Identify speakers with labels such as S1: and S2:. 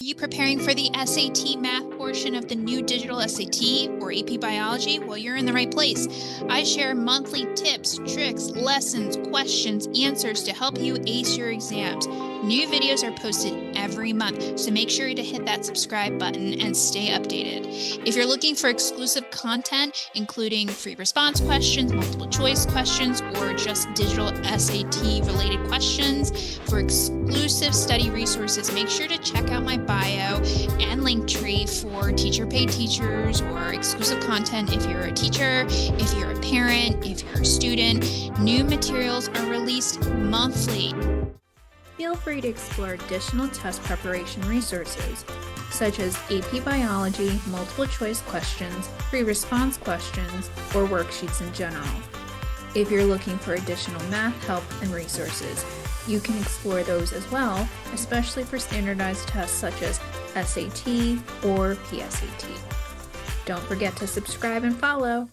S1: Are you preparing for the SAT math portion of the new digital SAT or AP Biology? Well, you're in the right place. I share monthly tips, tricks, lessons, questions, answers to help you ace your exams. New videos are posted every month, so make sure to hit that subscribe button and stay updated. If you're looking for exclusive content, including free response questions, multiple choice questions, or just digital SAT related questions, for exclusive study resources, make sure to check out my bio and Linktree for teacher paid teachers or exclusive content if you're a teacher, if you're a parent, if you're a student. New materials are released monthly.
S2: Feel free to explore additional test preparation resources, such as AP Biology, multiple choice questions, free response questions, or worksheets in general. If you're looking for additional math help and resources, you can explore those as well, especially for standardized tests such as SAT or PSAT. Don't forget to subscribe and follow.